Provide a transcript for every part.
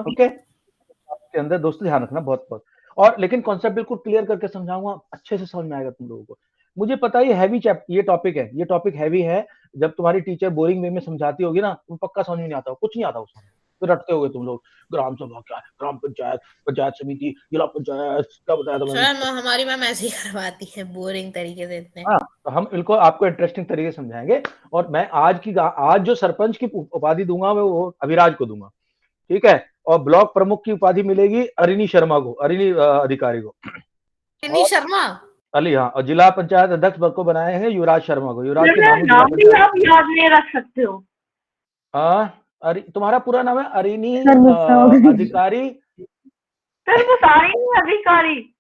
Okay, के अंदर दोस्तों ध्यान रखना बहुत बहुत। और लेकिन कॉन्सेप्ट बिल्कुल क्लियर करके समझाऊंगा, अच्छे से समझ में आएगा तुम लोगों को। मुझे पता है ये हैवी चैप्टर, ये टॉपिक हैवी है। जब तुम्हारी टीचर बोरिंग वे में समझाती होगी ना, तुम पक्का समझ में नहीं आता, कुछ नहीं आता उसमें, तो रटते होगे तुम लोग। ग्राम सभा क्या है, ग्राम पंचायत, पंचायत समिति, जिला पंचायत, क्या बताया था मैंने। सर हमारी मैम ऐसे ही करवाती है बोरिंग तरीके से इतने। हाँ, तो हम इनको आपको इंटरेस्टिंग तरीके से समझाएंगे। और मैं आज जो सरपंच की उपाधि दूंगा मैं वो अभिराज को दूंगा, ठीक है। और ब्लॉक प्रमुख की उपाधि मिलेगी अरिनी शर्मा को, अरिनी अधिकारी को। इन्हीं और शर्मा। अली, हाँ, और जिला पंचायत अध्यक्ष पद को बनाए हैं युवराज शर्मा को। युवराज के मेरा नानू जिला नाम भी पंचायत। आप याद नहीं रख सकते हो। तुम्हारा पूरा नाम है अरिनी सर गुस्सा हो गए। अधिकारी। सर वो सारे ही अधिकारी।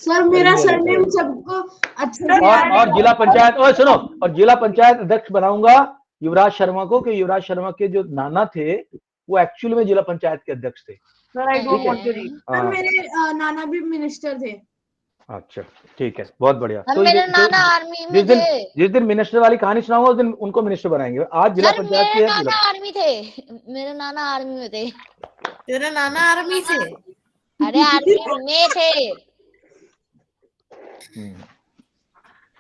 सर मेरा अरिनी सरनेम अधिकारी। सबको अच्छे से याद और है। जिला पंचायत, और सुनो, और जिला पंचायत अध्यक्ष बनाऊंगा युवराज शर्मा को, कि युवराज शर्मा के जो नाना थे वो एक्चुअली में जिला पंचायत के अध्यक्ष थे। सर आई डोंट ठीक है। Want to read. सर हाँ, मेरे नाना भी मिनिस्टर थे। अच्छा, ठीक है, बहुत बढ़िया। सर तो मेरे नाना आर्मी में जिस दिन थे। जिस दिन मिनिस्टर वाली कहानी सुनाऊंगा उस दिन उनको मिनिस्टर बनाएंगे। आज जिला सर पंचायत मेरे की है नाना आर्मी थे। मेरे नाना आर्मी में थे। तेरे नाना आर्मी थे? अरे आर्मी में थे।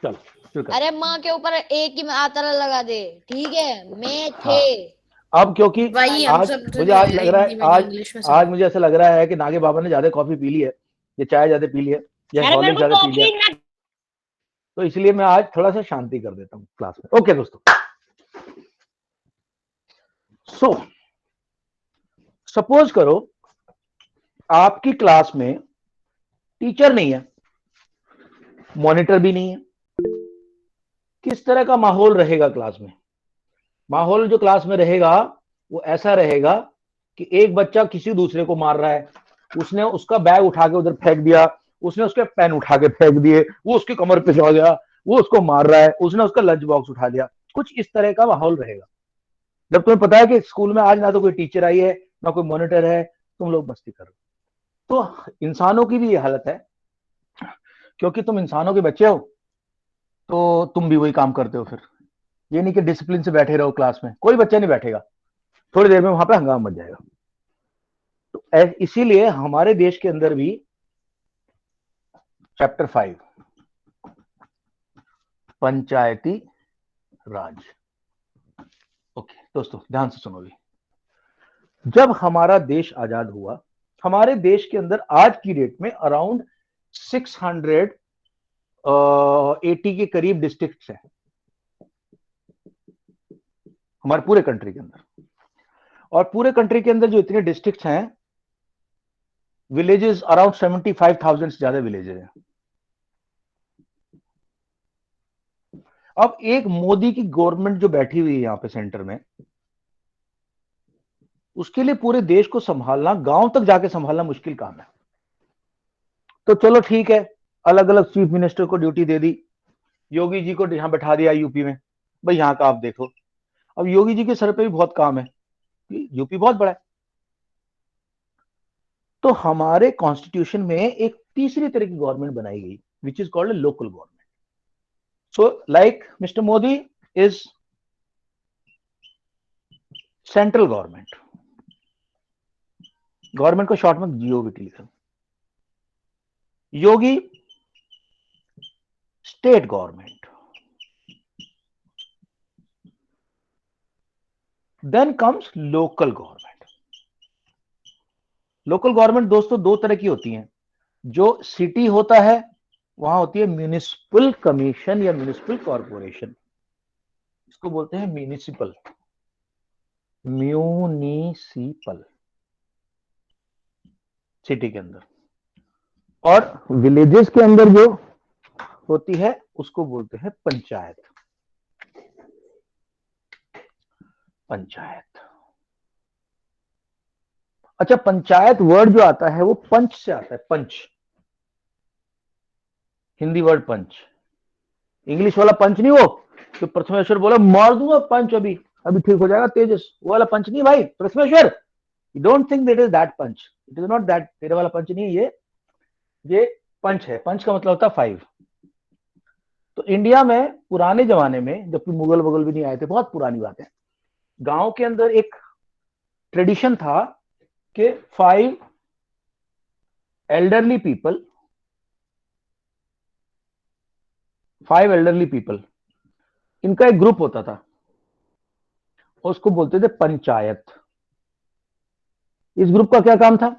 चलो शुरू कर। अरे माँ के ऊपर एक ही आतरा लगा दे, ठीक है, में थे। अब क्योंकि वही हम आज सब मुझे आज लग रहा है, हिंदी में इंग्लिश में आज मुझे ऐसा लग रहा है कि नागे बाबा ने ज्यादा कॉफी पी ली है, या चाय ज्यादा पी ली है, या हॉर्लिक्स ज्यादा पी लिया, तो इसलिए मैं आज थोड़ा सा शांति कर देता हूँ क्लास में। ओके दोस्तों, सो सपोज करो आपकी क्लास में टीचर नहीं है, मॉनिटर भी नहीं है, किस तरह का माहौल रहेगा क्लास में? माहौल जो क्लास में रहेगा वो ऐसा रहेगा कि एक बच्चा किसी दूसरे को मार रहा है, उसने उसका बैग उठा के उधर फेंक दिया, उसने उसके पेन उठा के फेंक दिए, वो उसकी कमर पे जा गया, वो उसको मार रहा है, उसने उसका लंच बॉक्स उठा लिया, कुछ इस तरह का माहौल रहेगा। जब तुम्हें पता है कि स्कूल में आज ना तो कोई टीचर आई है ना कोई मॉनिटर है, तुम लोग मस्ती कर रहे हो। तो इंसानों की भी ये हालत है, क्योंकि तुम इंसानों के बच्चे हो तो तुम भी वही काम करते हो। फिर ये नहीं कि डिसिप्लिन से बैठे रहो क्लास में, कोई बच्चा नहीं बैठेगा, थोड़ी देर में वहां पे हंगामा मच जाएगा। तो इसीलिए हमारे देश के अंदर भी चैप्टर 5 पंचायती राज। ओके दोस्तों, ध्यान से सुनो भी। जब हमारा देश आजाद हुआ, हमारे देश के अंदर आज की डेट में अराउंड 680 के करीब डिस्ट्रिक्ट्स हैं हमारे पूरे कंट्री के अंदर। और पूरे कंट्री के अंदर जो इतने डिस्ट्रिक्ट्स हैं, विलेजेस अराउंड 75,000 से ज्यादा विलेजेस हैं। अब एक मोदी की गवर्नमेंट जो बैठी हुई है यहां पे सेंटर में, उसके लिए पूरे देश को संभालना, गांव तक जाके संभालना मुश्किल काम है। तो चलो ठीक है, अलग अलग चीफ मिनिस्टर को ड्यूटी दे दी, योगी जी को यहां बैठा दिया यूपी में, भाई यहां का आप देखो। अब योगी जी के सर पे भी बहुत काम है, यूपी बहुत बड़ा है। तो हमारे कॉन्स्टिट्यूशन में एक तीसरी तरह की गवर्नमेंट बनाई गई, which is called local government. So like mister Modi is central government, government को शॉर्ट में जीओबीटी लिखा। Yogi state government. Then comes local government. Local government दोस्तों दो तरह की होती हैं। जो सिटी होता है वहां होती है म्यूनिसिपल कमीशन या म्यूनिसिपल कॉर्पोरेशन, इसको बोलते हैं म्यूनिसिपल, म्यूनिसिपल सिटी के अंदर। और विलेजेस के अंदर जो होती है उसको बोलते हैं पंचायत। पंचायत, अच्छा, पंचायत वर्ड जो आता है वो पंच से आता है, पंच, हिंदी वर्ड पंच, इंग्लिश वाला पंच नहीं, वो तो प्रथमेश्वर बोला मार दूंगा पंच, अभी अभी ठीक हो जाएगा तेजस, वो वाला पंच नहीं भाई Prathameshwar, you don't think that is that punch, it is not that, तेरे वाला पंच नहीं है ये पंच है। पंच का मतलब होता है 5। तो इंडिया में पुराने जमाने में, जबकि मुगल वगल भी नहीं आए थे, बहुत पुरानी बात है, गांव के अंदर एक ट्रेडिशन था कि 5 elderly people, इनका एक ग्रुप होता था, उसको बोलते थे पंचायत। इस ग्रुप का क्या काम था?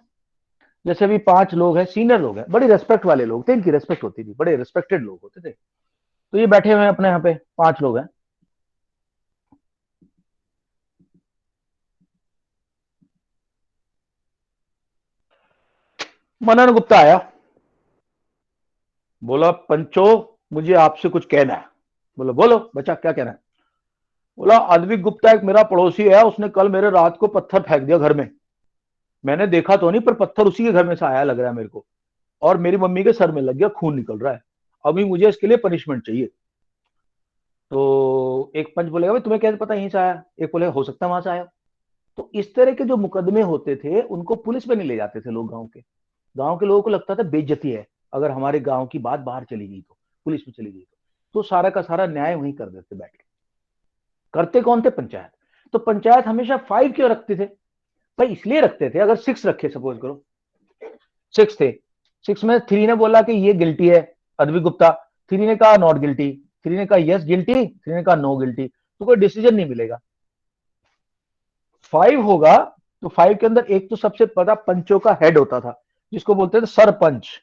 जैसे अभी 5 लोग हैं, सीनियर लोग हैं, बड़ी रेस्पेक्ट वाले लोग थे, इनकी रेस्पेक्ट होती थी, बड़े रिस्पेक्टेड लोग होते थे। तो ये बैठे हुए हैं अपने यहाँ पे, 5 लोग हैं। मनन गुप्ता आया, बोला पंचो मुझे आपसे कुछ कहना है। बोलो बोलो बच्चा, क्या कहना है? बोला अद्विक गुप्ता एक मेरा पड़ोसी है, उसने कल मेरे रात को पत्थर फेंक दिया घर में। मैंने देखा तो नहीं, पर पत्थर उसी के घर में से आया लग रहा है मेरे को, और मेरी मम्मी के सर में लग गया, खून निकल रहा है, अभी मुझे इसके लिए पनिशमेंट चाहिए। तो एक पंच बोलेगा भाई तुम्हें कैसे पता यहीं से आया? एक बोलेगा हो सकता है वहां से आया। तो इस तरह के जो मुकदमे होते थे उनको पुलिस में नहीं ले जाते थे लोग। गांव के लोगों को लगता था बेइज्जती है अगर हमारे गांव की बात बाहर चली गई, तो पुलिस में चली गई तो सारा का सारा न्याय वहीं कर देते बैठ के। करते कौन थे? पंचायत। तो पंचायत हमेशा 5 क्यों रखते थे भाई? इसलिए रखते थे, अगर 6 रखे, सपोज करो 6 थे, 6 में 3 ने बोला कि ये गिल्टी है अद्विक गुप्ता, 3 ने कहा नॉट गिल्टी, 3 ने कहा यस गिल्टी, 3 ने कहा नो गिल्टी, तो कोई डिसीजन नहीं मिलेगा। 5 होगा तो 5 के अंदर एक तो सबसे पता पंचों का हेड होता था, जिसको बोलते थे सरपंच।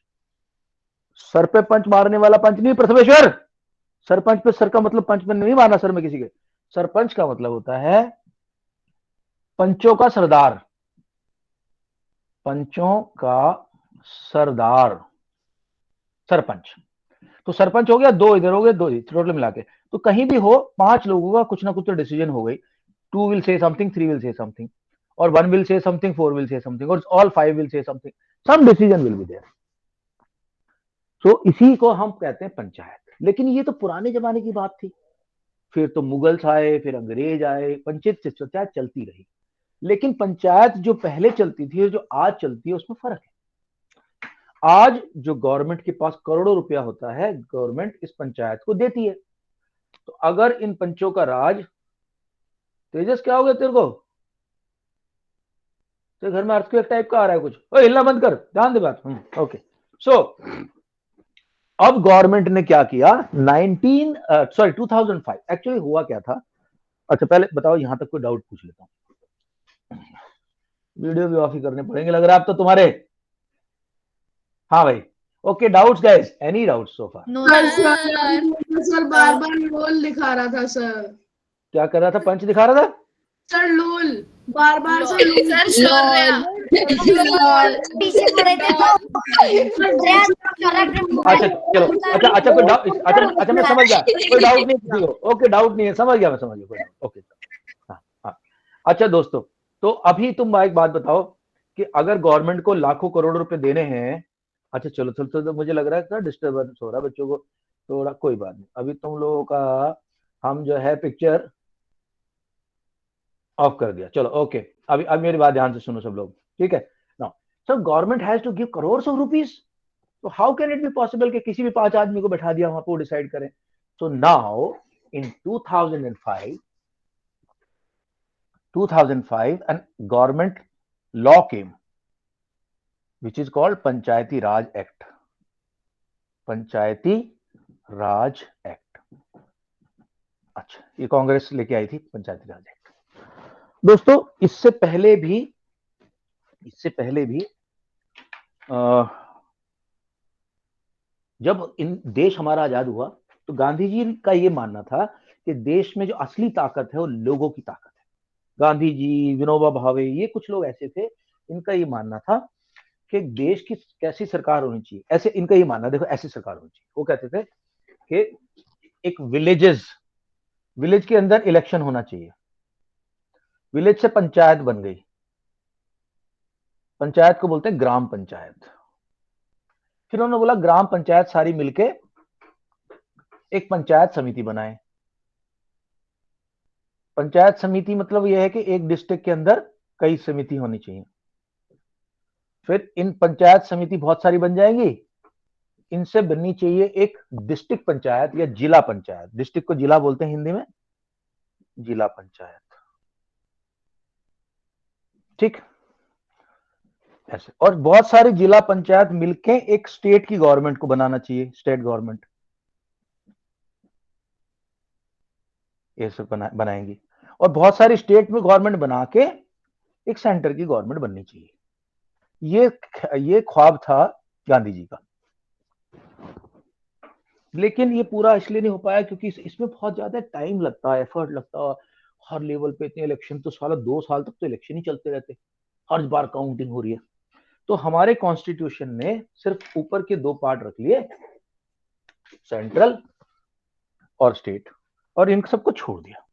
सर पे पंच मारने वाला पंच नहीं प्रथमेश्वर, सरपंच पे सर का मतलब पंच में नहीं मारना सर में किसी के। सरपंच का मतलब होता है पंचों का सरदार, पंचों का सरदार सरपंच। तो सरपंच हो गया, 2 इधर हो गए, 2 टोटल मिला के। तो कहीं भी हो 5 लोगों का कुछ ना कुछ तो डिसीजन हो गई। 2 will say something, 3 will say something, और 1 will say something, 4 will say something, और all 5 will say something, some decision will be there. तो इसी को हम कहते हैं पंचायत। लेकिन ये तो पुराने जमाने की बात थी, फिर तो मुगल्स आए, फिर अंग्रेज आए, पंचायत चलती रही। लेकिन पंचायत जो पहले चलती थी और जो आज चलती है उसमें फर्क है। आज जो गवर्नमेंट के पास करोड़ों रुपया होता है, गवर्नमेंट इस पंचायत को देती है। तो अगर इन पंचों का राज, तेजस क्या हो गया तेरे को? तेरे घर में अर्थक्वेक टाइप का आ रहा है कुछ? ओए हिलना बंद कर, ध्यान दे बात। ओके, सो अब गवर्नमेंट ने क्या किया, 2005 एक्चुअली हुआ क्या था। अच्छा पहले बताओ, यहां तक कोई डाउट पूछ लेता हूं, वीडियो भी ऑफ ही करने पड़ेंगे लग रहा है अब तो तुम्हारे। हाँ भाई, okay doubts guys, any doubts so far? No sir बार बार लोल दिखा रहा था सर। क्या कर रहा था? पंच दिखा रहा था? सर लोल बार बार से सर शौर्य पीछे पड़े थे तो अच्छा चलो, अच्छा कोई डाउट? अच्छा मैं समझ गया, कोई डाउट नहीं किसी को। ओके डाउट नहीं है, समझ गया मैं, समझ गया, कोई डाउट। ओके हाँ। अच्छा दोस्तों, तो अभी तुम एक बात बताओ कि अगर गवर्नमेंट को लाखों करोड़ रुपए देने हैं, अच्छा चलो तो मुझे लग रहा है कि डिस्टर्बेंस हो रहा है बच्चों को थोड़ा, कोई बात नहीं, अभी तुम लोगों का हम जो है पिक्चर ऑफ कर दिया। चलो ओके, अब मेरी बात ध्यान से सुनो सब लोग, ठीक है now. So government has to give crores of rupees, तो how can it be possible कि किसी भी 5 आदमी को बैठा दिया वहां पर डिसाइड करें? So now in 2005 an government law came which is called Panchayati Raj act, Panchayati Raj act. अच्छा, ये कांग्रेस लेके आई थी पंचायती राज एक्ट। दोस्तों इससे पहले भी जब इन देश हमारा आजाद हुआ तो गांधी जी का ये मानना था कि देश में जो असली ताकत है वो लोगों की ताकत है। गांधी जी, विनोबा भावे, ये कुछ लोग ऐसे थे, इनका ये मानना था कि देश की कैसी सरकार होनी चाहिए, ऐसे इनका ये मानना, देखो ऐसी सरकार होनी चाहिए। वो कहते थे कि एक विलेज के अंदर इलेक्शन होना चाहिए, विलेज से पंचायत बन गई, पंचायत को बोलते हैं ग्राम पंचायत। फिर उन्होंने बोला ग्राम पंचायत सारी मिलके एक पंचायत समिति बनाए। पंचायत समिति मतलब यह है कि एक डिस्ट्रिक्ट के अंदर कई समिति होनी चाहिए। फिर इन पंचायत समिति बहुत सारी बन जाएंगी, इनसे बननी चाहिए एक डिस्ट्रिक्ट पंचायत या जिला पंचायत। डिस्ट्रिक्ट को जिला बोलते हैं हिंदी में, जिला पंचायत, ठीक। ऐसे। और बहुत सारी जिला पंचायत मिलके एक स्टेट की गवर्नमेंट को बनाना चाहिए, स्टेट गवर्नमेंट ये सब बनाएंगी। और बहुत सारी स्टेट में गवर्नमेंट बना के एक सेंटर की गवर्नमेंट बननी चाहिए। ये ख्वाब था गांधी जी का। लेकिन ये पूरा इसलिए नहीं हो पाया क्योंकि इसमें बहुत ज्यादा टाइम लगता है, एफर्ट लगता है। हर लेवल पे इतने इलेक्शन, तो साला 2 साल तक तो इलेक्शन ही चलते रहते, हर बार काउंटिंग हो रही है। तो हमारे कॉन्स्टिट्यूशन ने सिर्फ ऊपर के 2 पार्ट रख लिए, सेंट्रल और स्टेट, और इन सबको छोड़ दिया।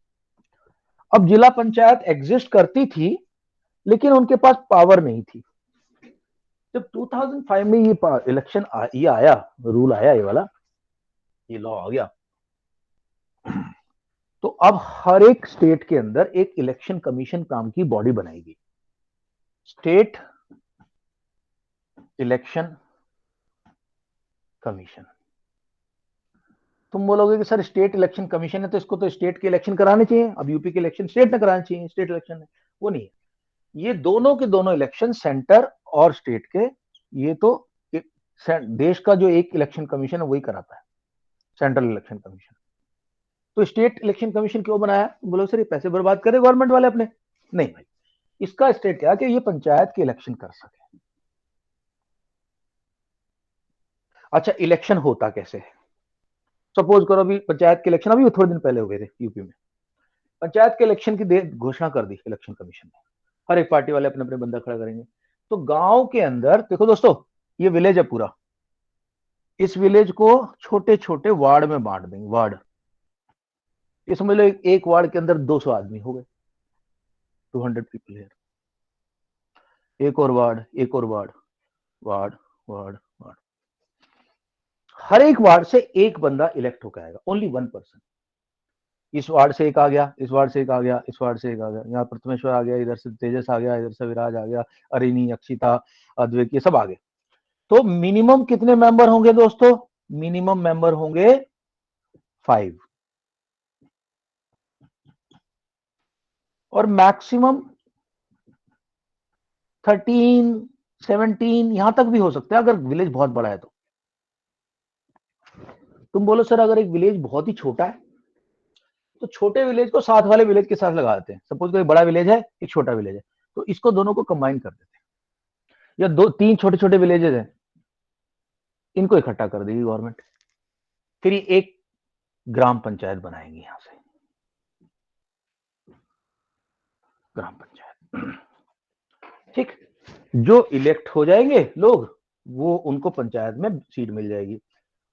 अब जिला पंचायत एग्जिस्ट करती थी लेकिन उनके पास पावर नहीं थी। जब 2005 में ये इलेक्शन ये आया, रूल आया, ये वाला ये लॉ आ गया, तो अब हर एक स्टेट के अंदर एक इलेक्शन कमीशन नाम की बॉडी बनाएगी, स्टेट इलेक्शन कमीशन। तुम बोलोगे कि सर स्टेट इलेक्शन कमीशन है तो इसको तो स्टेट के इलेक्शन कराने चाहिए, अब यूपी के इलेक्शन स्टेट ने कराने चाहिए, स्टेट इलेक्शन है। वो नहीं है, ये दोनों के दोनों इलेक्शन सेंटर और स्टेट के, ये तो देश का जो एक इलेक्शन कमीशन है वही कराता है, सेंट्रल इलेक्शन कमीशन। तो स्टेट इलेक्शन कमीशन क्यों बनाया? बोलो सर ये पैसे बर्बाद करे गवर्नमेंट वाले अपने। नहीं भाई, इसका स्टेट क्या कि ये पंचायत के इलेक्शन कर सके। अच्छा, इलेक्शन होता कैसे है? सपोज करो अभी पंचायत के इलेक्शन अभी थोड़े दिन पहले हुए थे यूपी में, पंचायत के इलेक्शन की घोषणा कर दी इलेक्शन कमीशन ने, हर एक पार्टी वाले अपने अपने बंदा खड़ा करेंगे। तो गांव के अंदर देखो दोस्तों, ये विलेज है पूरा, इस विलेज को छोटे छोटे वार्ड में बांट देंगे, वार्ड। ये समझ लो एक वार्ड के अंदर 200 आदमी हो गए, 200 पीपल है। एक और वार्ड, एक और वार्ड, वार्ड वार्ड वार्ड, हर एक वार्ड से एक बंदा इलेक्ट होकर आएगा, ओनली 1 पर्सन। इस वार्ड से एक आ गया, इस वार्ड से एक आ गया, इस वार्ड से एक आ गया, यहाँ प्रथमेश्वर आ गया, इधर से तेजस आ गया, इधर से विराज आ गया, अरिनी, अक्षिता, अद्वैत, ये सब आ गए। तो मिनिमम कितने मेंबर होंगे दोस्तों? मिनिमम मेंबर होंगे 5 और मैक्सिमम 13 17 यहां तक भी हो सकता है अगर विलेज बहुत बड़ा है तो। तुम बोलो सर अगर एक विलेज बहुत ही छोटा है तो छोटे विलेज को साथ वाले विलेज के साथ लगा देते हैं। सपोज कोई बड़ा विलेज है, एक छोटा विलेज है, तो इसको दोनों को कंबाइन कर देते हैं। या 2-3 छोटे छोटे विलेजेस हैं, इनको इकट्ठा कर देगी गवर्नमेंट, फिर ये एक ग्राम पंचायत बनाएंगे। यहां से ग्राम पंचायत, ठीक, जो इलेक्ट हो जाएंगे लोग, वो उनको पंचायत में सीट मिल जाएगी,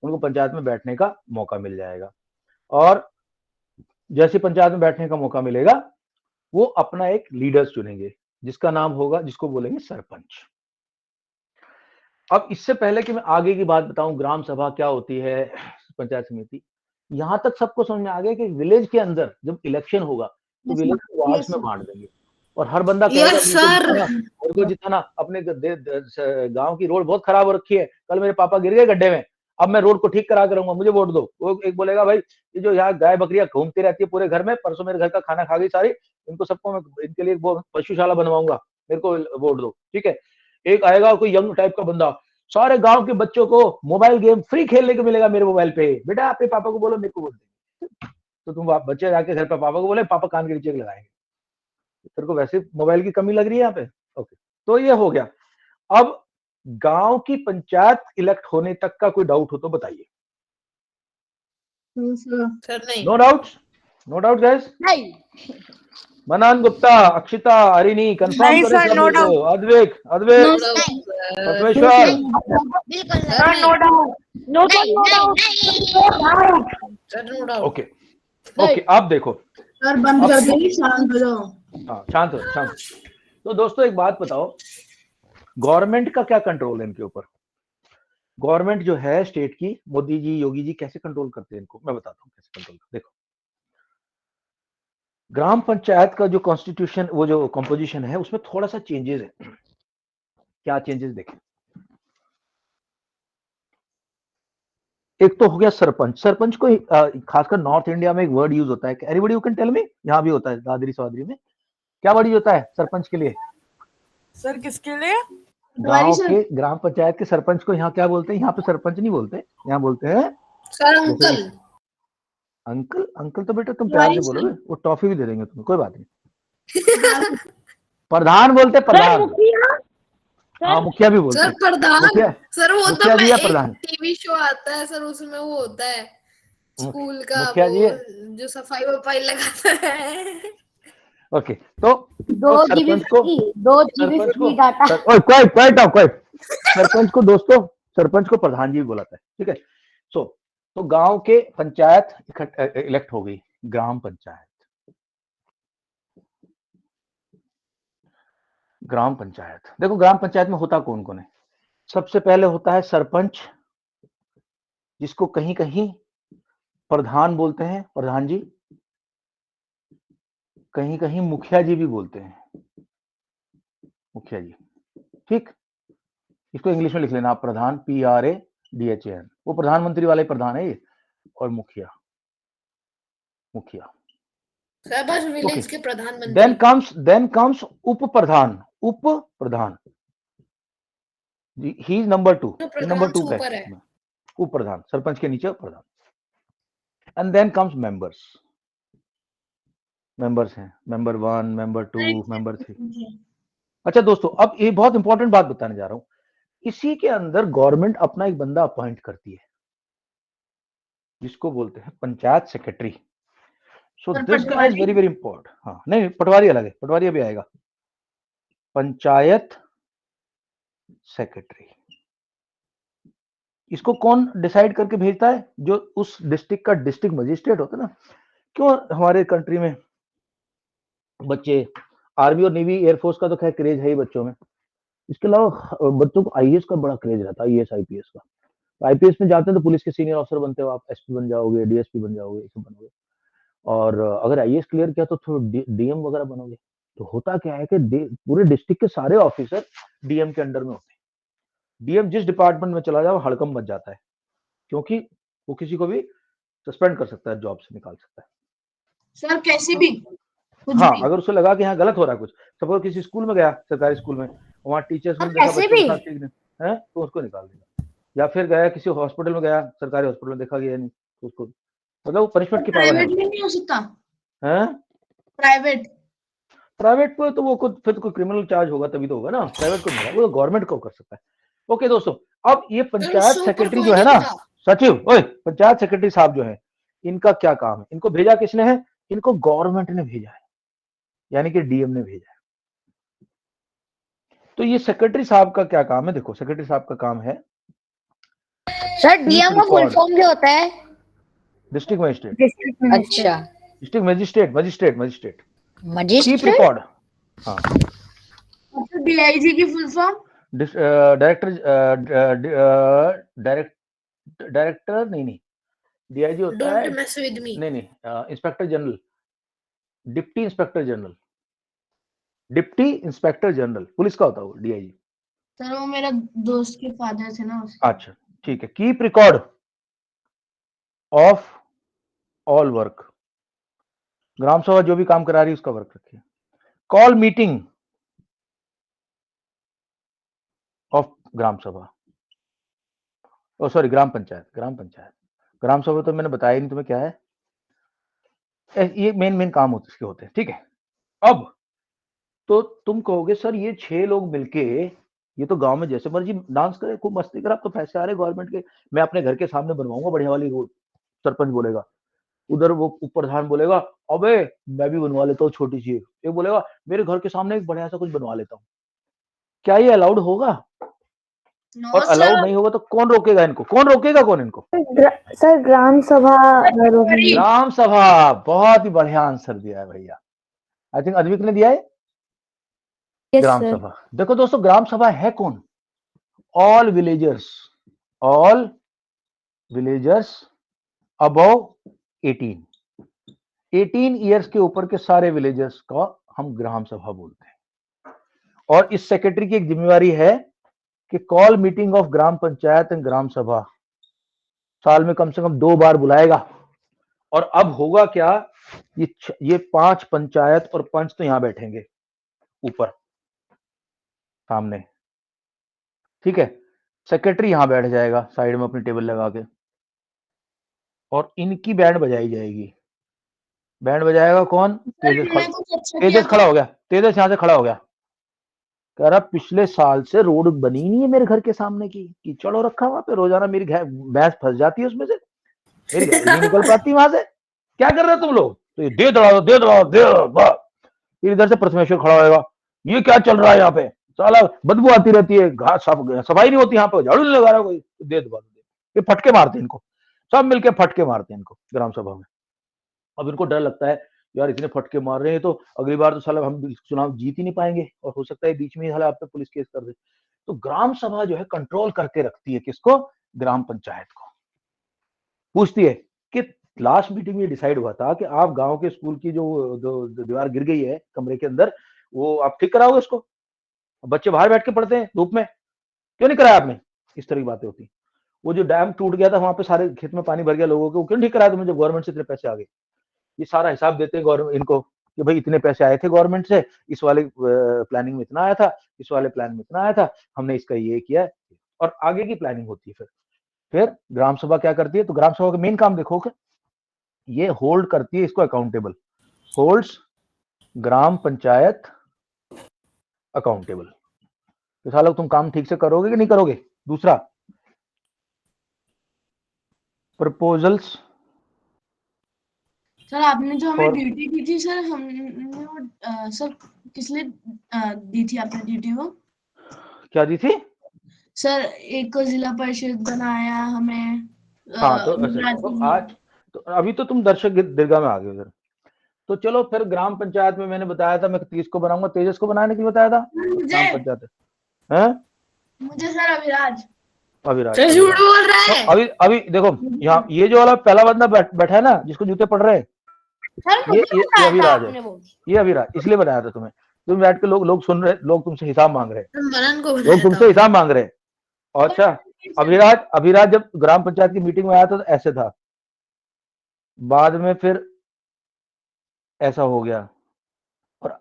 उनको पंचायत में बैठने का मौका मिल जाएगा। और जैसे पंचायत में बैठने का मौका मिलेगा, वो अपना एक लीडर्स चुनेंगे जिसका नाम होगा, जिसको बोलेंगे सरपंच। अब इससे पहले कि मैं आगे की बात बताऊं, ग्राम सभा क्या होती है, पंचायत समिति, यहां तक सबको समझ में आ गया कि विलेज के अंदर जब इलेक्शन होगा तो विलेज को वार्ड्स में बांट देंगे और हर बंदा कहेगा मेरे को जिताना। अपने गांव की रोड बहुत खराब हो रखी है, कल मेरे पापा गिर गए गड्ढे में, अब मैं रोड को ठीक करा कर रहूंगा, मुझे वोट दो। वो एक बोलेगा भाई ये जो यहाँ गाय बकरियां घूमती रहती है पूरे घर में, परसों मेरे घर का खाना खा गई सारी, इनको सबको मैं इनके लिए पशुशाला बनवाऊंगा, मेरे को वोट दो, ठीक है। एक आएगा कोई यंग टाइप का बंदा, सारे गांव के बच्चों को मोबाइल गेम फ्री खेलने को मिलेगा मेरे मोबाइल पे, बेटा आपके पापा को बोलो मेरे को वोट दे। तो तुम बच्चे जाके घर पे पापा को बोले, पापा कान के नीचे लगाएंगे, तेरे को वैसे मोबाइल की कमी लग रही है यहाँ पे, ओके। तो ये हो गया। अब गांव की पंचायत इलेक्ट होने तक का कोई डाउट हो तो बताइए। No doubt, no doubt guys. नहीं मनान गुप्ता, अक्षिता, अरिनी, कंफर्म करें सब लोग को, अद्वैत, अद्वैत, परमेश्वर, बिल्कुल Sir, no doubt. No, sir, no doubt. No doubt. Okay okay. अब देखो, सर बंद कर देंगे, शांत हो जाओ। हाँ शांत हो, शांत। तो दोस्तों एक बात बताओ, गवर्नमेंट का क्या कंट्रोल है इनके ऊपर? गवर्नमेंट जो है स्टेट की, मोदी जी, योगी जी कैसे कंट्रोल करते हैं इनको, मैं बताता हूँ कैसे कंट्रोल करते। देखो, ग्राम पंचायत का जो कॉन्स्टिट्यूशन, वो जो कंपोजिशन है, उसमें थोड़ा सा चेंजेस है। क्या चेंजेस देखें, एक तो हो गया सरपंच। सरपंच को खासकर नॉर्थ इंडिया में एक वर्ड यूज होता है, everybody you can tell me, यहाँ भी होता है दादरी स्वादरी में, क्या वर्ड यूज होता है सरपंच के लिए? सर किसके लिए? गांव सर। के ग्राम पंचायत के सरपंच को यहाँ क्या बोलते हैं? यहाँ पे सरपंच नहीं बोलते, यहाँ बोलते हैं सर जैसे अंकल। कि अंकल। अंकल तो बेटा तुम प्यार से बोलोगे, वो टॉफी भी दे देंगे तुम्हें, कोई बात नहीं। प्रधान बोलते हैं, सर प्रधान। मुखिया। हाँ सर मुखिया भी बोलते सर हैं। प्रधान। मुखिया, सर वो तो मुखिया मैं जी या एक प्रधान? टीवी शो आता है सर, उसमें वो होता है स्कूल का, मुखिया वो जी है। जो सफाई वफाई लगाता है। ओके, तो 2 GB सरपंच को, फ्री, 2 GB सरपंच को फ्री डाटा। ओए क्वाइट क्वाइट आओ क्वाइट। सरपंच को दोस्तों, सरपंच को प्रधान जी भी बुलाता है, ठीक है। सो तो गांव के पंचायत इलेक्ट हो गई, ग्राम पंचायत। ग्राम पंचायत, देखो ग्राम पंचायत में होता कौन कौन है? सबसे पहले होता है सरपंच, जिसको कहीं कहीं प्रधान बोलते हैं, प्रधान जी। कहीं कहीं मुखिया जी भी बोलते हैं, मुखिया जी, ठीक। इसको इंग्लिश में लिख लेना आप, प्रधान, PRADHAN, वो प्रधानमंत्री वाले प्रधान है ये। और मुखिया, मुखिया। सर बस ओके, विलेज के प्रधानमंत्री। देन कम्स उप प्रधान, उप प्रधान। ही इज नंबर 2, तो ये नंबर प्रधान 2 से पे ऊपर है। है, उप प्रधान, सरपंच के नीचे pradhan. And then comes members, members हैं, मेंबर 1, मेंबर 2, मेंबर 3। अच्छा दोस्तों, अब ये बहुत इंपॉर्टेंट बात बताने जा रहा हूं। इसी के अंदर गवर्नमेंट अपना एक बंदा अपॉइंट करती है, जिसको बोलते हैं panchayat secretary. So this guy is very very important. हाँ नहीं, पटवारी अलग है, पटवारी अभी आएगा। पंचायत सेक्रेटरी, इसको कौन डिसाइड करके भेजता है? जो उस डिस्ट्रिक्ट का डिस्ट्रिक्ट मजिस्ट्रेट होता है ना। क्यों हमारे कंट्री में बच्चे आर्मी और नेवी एयरफोर्स का तो खैर क्रेज है ही बच्चों में, इसके अलावा बच्चों को आईएएस का बड़ा क्रेज रहता है, आईएएस आईपीएस का। आईपीएस में जाते हैं तो पुलिस के सीनियर ऑफिसर बनते हो आप, एसपी बन जाओगे, डीएसपी बन जाओगे, ये सब बनोगे। और अगर आईएएस क्लियर किया तो डीएम वगैरह बनोगे। तो होता क्या है कि पूरे डिस्ट्रिक्ट के सारे ऑफिसर डीएम के अंडर में होते हैं। डीएम जिस डिपार्टमेंट में चला जाए हड़कम बच जाता है, क्योंकि वो किसी को भी सस्पेंड कर सकता है, जॉब से निकाल सकता है। सर कैसे भी कुछ हाँ, भी। अगर उसे लगा कि यहाँ गलत हो रहा है कुछ, सपोज किसी स्कूल में गया, सरकारी स्कूल में, वहाँ टीचर्स ने देखा कैसे बच्चों के भी? साथ ठीक नहीं है, तो उसको निकाल देगा। या फिर गया किसी हॉस्पिटल में, गया सरकारी हॉस्पिटल में, देखा गया नहीं तो उसको, मतलब वो पनिशमेंट की पावर है। प्राइवेट में नहीं हो सकता? हैं? प्राइवेट प्राइवेट पे तो वो खुद फिर कोई क्रिमिनल चार्ज होगा तभी तो होगा ना, प्राइवेट को नहीं होगा, वो गवर्नमेंट को कर सकता है। ओके दोस्तों, अब ये पंचायत उससे ऊपर सेक्रेटरी कोई जो है नहीं ना, होता। सचिव, ओए पंचायत सेक्रेटरी साहब जो है, इनका क्या काम है? इनको भेजा किसने है? इनको गवर्नमेंट ने भेजा है, यानी कि डीएम ने भेजा है। तो ये सेक्रेटरी साहब का क्या काम है? देखो सेक्रेटरी साहब का काम है, सर डीएम का फुल फॉर्म क्या होता है? डिस्ट्रिक्ट मजिस्ट्रेट, अच्छा, district magistrate, magistrate, magistrate, keep magistrate. Record. हाँ, डीआईजी की फुल फॉर्म? डायरेक्टर, डायरेक्टर नहीं, डीआईजी होता डोंट है, मेस विद मी। नहीं, inspector general, deputy inspector general, deputy inspector general police का होता है वो, डीआईजी। सर वो मेरा दोस्त के फादर थे ना उसके। अच्छा ठीक है, keep record of all work, gram sabha जो भी काम करा रही है उसका वर्क रखिए। कॉल मीटिंग ऑफ ग्राम सभा, ओ सॉरी ग्राम पंचायत, ग्राम पंचायत। ग्राम सभा तो मैंने बताया ही नहीं तुम्हें क्या है। ये मेन काम होते इसके होते हैं, ठीक है। अब तो तुम कहोगे सर ये 6 लोग मिलके, ये तो गांव में जैसे मर्जी डांस करे, खूब मस्ती करे, अब तो पैसे आ रहे गवर्नमेंट के, मैं अपने घर के सामने बनवाऊंगा बढ़िया वाली रोड। सरपंच बोलेगा, उधर वो प्रधान बोलेगा, अबे मैं भी बनवा लेता हूँ छोटी सी, एक बोलेगा मेरे घर के सामने एक बढ़िया सा कुछ बनवा लेता हूँ। क्या ये अलाउड होगा? और अलाउड नहीं होगा तो कौन रोकेगा इनको? कौन रोकेगा? कौन इनको? सर ग्राम सभा। ग्राम सभा। बहुत ही बढ़िया आंसर दिया है भैया, आई थिंक अद्विक ने दिया है। ग्राम सभा, देखो दोस्तों ग्राम सभा है कौन? All villagers, all villagers above 18 years के ऊपर के सारे विलेजर्स का हम ग्राम सभा बोलते हैं। और इस सेक्रेटरी की एक जिम्मेवारी है कि call meeting of gram panchayat and gram sabha, साल में कम से कम 2 बार बुलाएगा। और अब होगा क्या, ये 5 पंचायत और पंच तो यहां बैठेंगे ऊपर सामने, ठीक है, सेक्रेटरी यहां बैठ जाएगा साइड में अपनी टेबल लगा के, और इनकी बैंड बजाई जाएगी। बैंड बजाएगा कौन? तेजस मैंने कुछ अच्छा किया तेजस खड़ा हो गया, तेजस यहां से खड़ा हो गया, कह रहा पिछले साल से रोड बनी नहीं है मेरे घर के सामने की, कीचड़ हो रखा वहां पे, रोजाना मेरी भैंस फंस जाती है उसमें से, मेरी गाड़ी नहीं निकल पाती वहां से, क्या कर रहे हो तुम लोग? तो ये दे दड़ा दे दड़ा दे दड़ा। फिर इधर से प्रथमेश्वर खड़ा होएगा, ये क्या चल रहा है यहाँ पे, साला बदबू आती रहती है, घास सफाई नहीं होती यहाँ पे, झाड़ू नहीं लगा रहा कोई, दे दबा दे। ये फटके मारते हैं इनको, सब मिलके फटके मारते हैं इनको ग्राम सभा में। अब इनको डर लगता है यार इतने फटके मार रहे हैं तो अगली बार तो साला हम चुनाव जीत ही नहीं पाएंगे, और हो सकता है बीच में ही साला आप पे पुलिस केस कर दे। तो ग्राम सभा जो है कंट्रोल करके रखती है किसको? ग्राम पंचायत को। पूछती है कि लास्ट मीटिंग में डिसाइड हुआ था कि आप गांव के स्कूल की जो दीवार गिर गई है कमरे के अंदर, वो आप ठीक कराओगे उसको, बच्चे बाहर बैठ के पढ़ते हैं धूप में, क्यों नहीं कराया आपने? इस तरह की बातें होती। वो जो डैम टूट गया था वहां पे सारे खेत में पानी भर गया लोगों के, वो क्यों ठीक कराया तुमने जब गवर्नमेंट से इतने पैसे आ गए? ये सारा हिसाब देते हैं गवर्नमेंट इनको कि भाई इतने पैसे आए थे गवर्नमेंट से, इस वाले प्लानिंग में इतना आया था, इस वाले प्लान में इतना आया था, हमने इसका ये किया, और आगे की प्लानिंग होती है। फिर ग्राम सभा क्या करती है? तो ग्राम सभा का मेन काम देखो कि ये होल्ड करती है इसको अकाउंटेबल, होल्ड्स ग्राम पंचायत अकाउंटेबल। तो सालों तुम काम ठीक से करोगे कि नहीं करोगे? दूसरा, प्रपोजल्स सर आपने जो हमें और ड्यूटी दी थी सर, हमने वो सर किस लिए दी थी आपने ड्यूटी वो? क्या दी थी? सर एक को जिला परिषद बनाया हमें। हाँ तो आज तो अभी तो तुम दर्शक दीर्घा में आ गए उधर। तो चलो फिर ग्राम पंचायत में मैंने बताया था मैं 30 को बनाऊंगा, तेजस को बनाने के लिए बताया था ग्राम पंचायत है। मुझे सर अभिराज अभिराज सर झूठ बोल रहा तो है। अभी अभी देखो यहाँ ये जो वाला पहला बंदा बैठा है ना जिसको जूते पड़ रहे हैं, सर ये मुझे ये बताया था अभिराज है, आपने वो। ये अभिराज इसलिए बनाया था तुम्हें। तुम बैठ के लोग सुन रहे, लोग तुमसे हिसाब मांग रहे हैं, मनन को लोग बनाया तुमसे था। हिसाब मांग रहे हैं। और अच्छा, अभिराज जब ग्राम पंचायत की मीटिंग में आया था तो ऐसे था, बाद में फिर ऐसा हो गया, और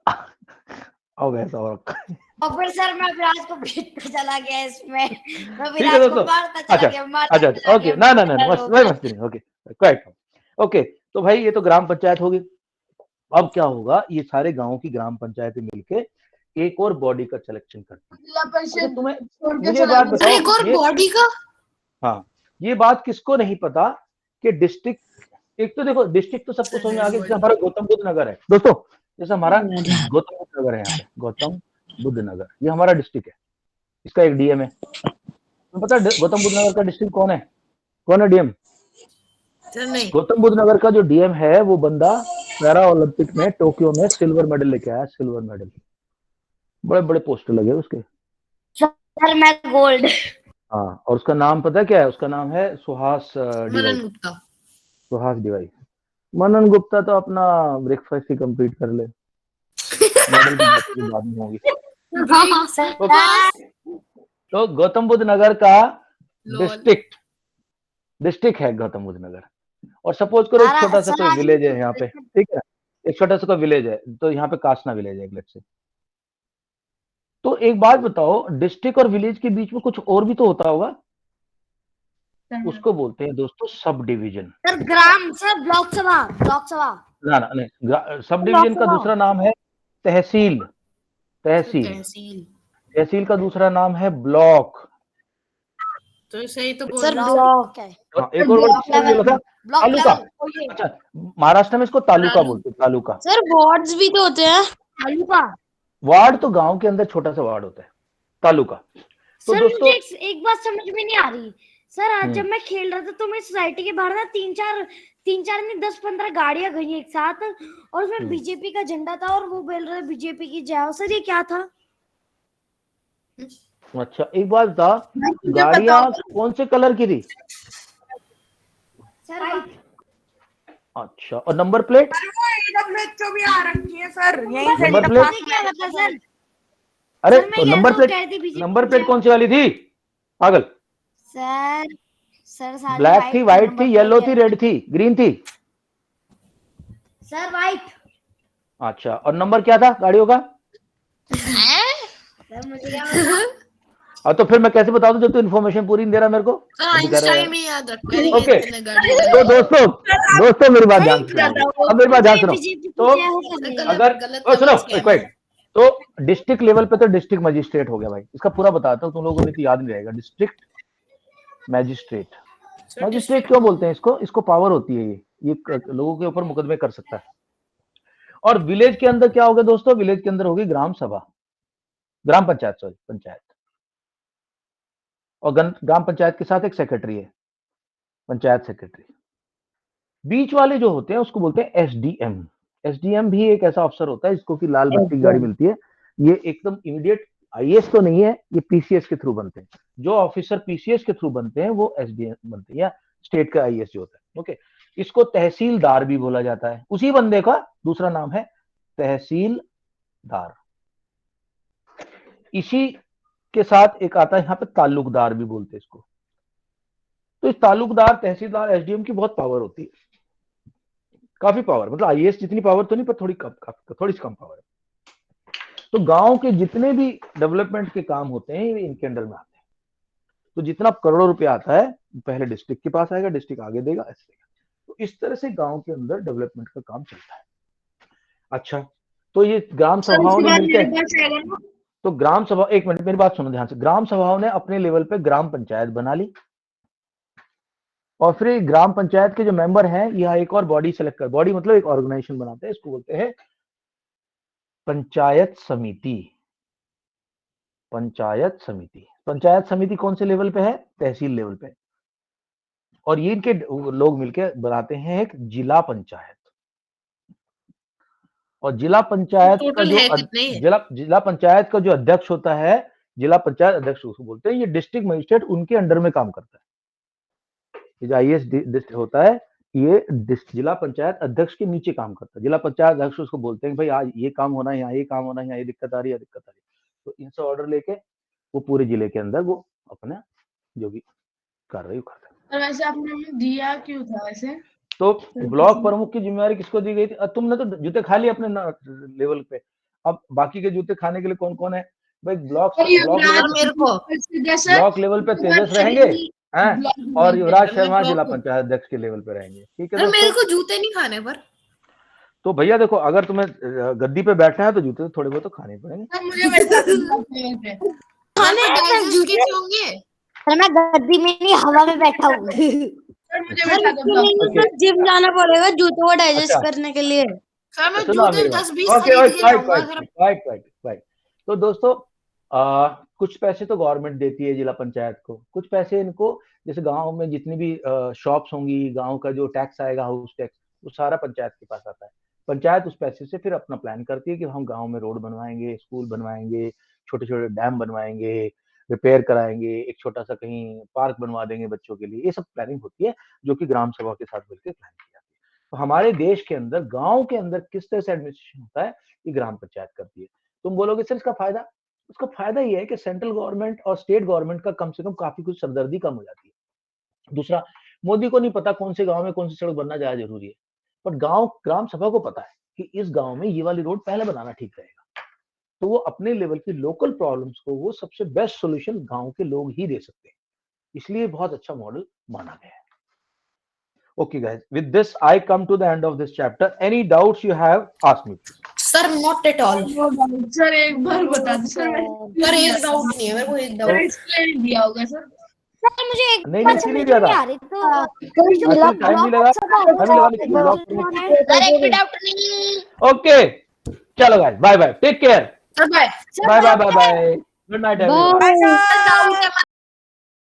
अब ऐसा हो रखा है। और फिर सर मैं विराज को पीटता चला गया इसमें, मैं ठीक है विराज को दोस्तों, मारता चला अच्छा गया, मारता अच्छा चला ओके, गया, ना मारता बस वही मस्ती नहीं, ओके क्वाइट ओके। तो भाई ये तो ग्राम पंचायत होगी। अब क्या होगा, ये सारे गांव की ग्राम पंचायतें मिलके एक और बॉडी का सिलेक्शन करती है। जिला अच्छा परिषद तुम्हें छोड़ के मुझे चला बात गया। बताओ, एक और ये बॉडी का हाँ ये बात किसको नहीं पता कि डिस्ट्रिक्ट, एक तो देखो डिस्ट्रिक्ट तो सबको समझ में आ गया, जैसे हमारा गौतम बुद्ध नगर है दोस्तों, जैसे हमारा गौतम बुद्ध नगर है, यहाँ पे गौतम बुद्ध नगर ये हमारा डिस्ट्रिक्ट है, इसका एक डीएम है। तुम्हें पता है गौतम बुद्ध नगर का डिस्ट्रिक्ट कौन है? कौन है डीएम? सर नहीं। गौतम बुद्ध नगर का जो डीएम है वो बंदा पैरा ओलंपिक में टोक्यो में सिल्वर मेडल लेके आया, सिल्वर मेडल, बड़े बड़े पोस्टर लगे उसके। सर मैं गोल्ड। हाँ, और उसका नाम पता है क्या है? उसका नाम है सुहास डिवाई, मनन गुप्ता। सुहास डिवाई। मनन गुप्ता तो अपना ब्रेकफास्ट ही कंप्लीट कर ले, मेडल की बात तो बाद में होगी। तो गौतम बुद्ध नगर का डिस्ट्रिक्ट है गौतम बुद्ध नगर। और सपोज करो एक छोटा सा कोई विलेज है यहाँ पे, ठीक है, एक छोटा सा कोई विलेज है, तो यहाँ पे कासना विलेज है लेट्स से। तो एक बात बताओ, डिस्ट्रिक्ट और विलेज के बीच में कुछ और भी तो होता होगा, उसको बोलते हैं दोस्तों सब डिवीजन। सर ग्राम, सर ब्लॉक सभा, ब्लॉक सभा। ना नहीं, सब डिवीजन का दूसरा नाम है तहसील, तहसील का दूसरा नाम है ब्लॉक। तो सही तो बोल सर रहा हूँ। ब्लॉक है। हाँ, एक और वर्ड किसने बोला था? तालुका। अच्छा, महाराष्ट्र में इसको तालुका बोलते हैं, तालुका। सर वार्ड्स भी तो होते हैं। तालुका वार्ड तो गांव के अंदर छोटा सा वार्ड होता है, तालुका। तो सर दोस्तों मुझे एक बात समझ में नहीं आ रही सर, आज जब मैं खेल रहा था तो मेरी सोसाइटी के बाहर ना तीन चार नहीं 10-15 गाड़ियां गई एक साथ, और उसमें बीजेपी का झंडा था और वो बोल रहे बीजेपी की जय हो। सर ये क्या था? अच्छा एक बात बता, गाड़ियां कौन से कलर की थी? सर अच्छा, और नंबर प्लेट? भी आ रखी है सर, यहीं से नंबर प्लेट? क्या बता सर? अरे सर, मैं तो कह नंबर रहा हूँ, प्लेट, नंबर प्लेट कौन सी वाली थी पागल? सर सारी ब्लैक थी, व्हाइट थी, येलो थी, रेड थी, ग्रीन थी? Sir white. अच्छा, और नंबर क्या था गाड़ियों का? सर मुझे क्या पता? और तो फिर मैं कैसे बता दूं जब तू इन्फॉर्मेशन पूरी नहीं दे रहा मेरे को? सर अभी कर रहा है। आइंस्टाइन में याद रखना है ओके, कितने गाड़ी तो दोस्तों मेरी बात ध्यान से सुनो। अब मेरी बात ध्यान सुनो। बीजेपी तो अगर सुनो क्विक, तो डिस्ट्रिक्ट लेवल पे तो डिस्ट्रिक्ट मजिस्ट्रेट हो गया भाई, इसका पूरा बताता हूँ, तुम लोगों को नहीं तो याद नहीं रहेगा। डिस्ट्रिक्ट मैजिस्ट्रेट, मजिस्ट्रेट क्यों बोलते हैं इसको? इसको पावर होती है, ये लोगों के ऊपर मुकदमे कर सकता है। और विलेज के अंदर क्या होगा दोस्तों? विलेज के अंदर होगी ग्राम सभा, ग्राम पंचायत, सॉरी पंचायत, और ग्राम पंचायत के साथ एक सेक्रेटरी है, पंचायत सेक्रेटरी। बीच वाले जो होते हैं उसको बोलते हैं एसडीएम। एसडीएम भी एक ऐसा अफसर होता है जिसको कि लाल बत्ती की गाड़ी मिलती है। ये एकदम इमीडिएट आईएएस तो नहीं है, ये पीसीएस के थ्रू बनते हैं। जो ऑफिसर पीसीएस के थ्रू बनते हैं वो एसडीएम बनते हैं, या स्टेट का आईएएस जो होता है। ओके, इसको तहसीलदार भी बोला जाता है। उसी बंदे का दूसरा नाम है तहसीलदार। इसी के साथ एक आता है यहाँ पे ताल्लुकदार भी बोलते हैं इसको। तो इस ताल्लुकदार, तहसीलदार, एसडीएम की बहुत पावर होती है, काफी पावर, मतलब आईएएस जितनी पावर तो नहीं, पर थोड़ी सी कम पावर है। तो गांव के जितने भी डेवलपमेंट के काम होते हैं ये इनके अंडर में आते हैं। तो जितना करोड़ों रुपया आता है पहले डिस्ट्रिक्ट के पास आएगा, डिस्ट्रिक्ट आगे देगा, ऐसे देगा। तो इस तरह से गांव के अंदर डेवलपमेंट का काम चलता है। अच्छा, तो ये ग्राम सभाओं ने मिलकर, तो ग्राम सभा, एक मिनट मेरी बात सुनो ध्यान से, ग्राम सभाओं ने अपने लेवल पे ग्राम पंचायत बना ली, और फिर ग्राम पंचायत के जो मेंबर हैं यह एक और बॉडी सेलेक्ट कर, बॉडी मतलब एक ऑर्गेनाइजेशन बनाते हैं, इसको बोलते हैं पंचायत समिति। पंचायत समिति, पंचायत समिति कौन से लेवल पे है? तहसील लेवल पे। और ये इनके लोग मिलकर बनाते हैं एक जिला पंचायत। और जिला पंचायत का जो जिला पंचायत का जो अध्यक्ष होता है, जिला पंचायत अध्यक्ष उसको बोलते हैं। ये डिस्ट्रिक्ट मजिस्ट्रेट उनके अंडर में काम करता है। ये जो आईएएस होता है ये जिला पंचायत अध्यक्ष के नीचे काम करता है। जिला पंचायत अध्यक्ष उसको बोलते हैं भाई आज ये काम होना है, यहाँ ये काम होना है, यहाँ ये दिक्कत आ रही है, दिक्कत आ रही है। तो इनसे ऑर्डर लेके वो पूरे जिले के अंदर वो अपना जो भी कार्रवाई करते हैं। वैसे आपने दिया क्यों था वैसे? तो ब्लॉक प्रमुख की जिम्मेदारी किसको दी गई थी? तुमने तो जूते खा लिए अपने लेवल पे, अब बाकी के जूते खाने के लिए कौन कौन है भाई? ब्लॉक लेवल पे तेजस रहेंगे हैं, और युवराज शर्मा जिला पंचायत अध्यक्ष के लेवल पे रहेंगे। ठीक है, मेरे को जूते नहीं खाने पर। तो भैया देखो, अगर तुम्हें गद्दी पे बैठना है तो जूते तो थोड़े बहुत तो खाने पड़ेंगे। मैं गद्दी में नहीं, हवा में बैठा हूँ। जिम जाना पड़ेगा जूतों को डाइजेस्ट करने के लिए। तो दोस्तों कुछ पैसे तो गवर्नमेंट देती है जिला पंचायत को, कुछ पैसे इनको, जैसे गांव में जितनी भी शॉप्स होंगी, गांव का जो टैक्स आएगा, हाउस टैक्स, वो सारा पंचायत के पास आता है। पंचायत उस पैसे से फिर अपना प्लान करती है कि हम गांव में रोड बनवाएंगे, स्कूल बनवाएंगे, छोटे छोटे डैम बनवाएंगे, रिपेयर कराएंगे, एक छोटा सा कहीं पार्क बनवा देंगे बच्चों के लिए। ये सब प्लानिंग होती है जो कि ग्राम सभा के साथ मिलकर प्लान की जाती है। तो हमारे देश के अंदर गांव के अंदर किस तरह से एडमिनिस्ट्रेशन होता है, ये ग्राम पंचायत करती है। तुम बोलोगे सर इसका फायदा? उसका फायदा ये है कि सेंट्रल गवर्नमेंट और स्टेट गवर्नमेंट का कम से कम काफी कुछ सरदर्दी कम हो जाती है। दूसरा, मोदी को नहीं पता कौन से गांव में कौन सी सड़क बनना ज्यादा जरूरी है, पर ग्राम सभा को पता है कि इस गांव में ये वाली रोड पहले बनाना ठीक रहेगा। तो वो अपने लेवल की लोकल प्रॉब्लम्स को वो सबसे बेस्ट सॉल्यूशन गांव के लोग ही दे सकते हैं, इसलिए बहुत अच्छा मॉडल माना गया है। Okay guys, with this I come to the end of this chapter. Any doubts you have, ask me. Sir not at all. Sir एक बार बता दो सर। सर एक डाउट नहीं है मेरे को, एक डाउट एक्सप्लेन दिया होगा सर। सर मुझे एक नहीं नहीं दिया था, टाइम नहीं लगा, ओके चलो guys, bye bye, take care, bye bye bye bye bye, good night everyone.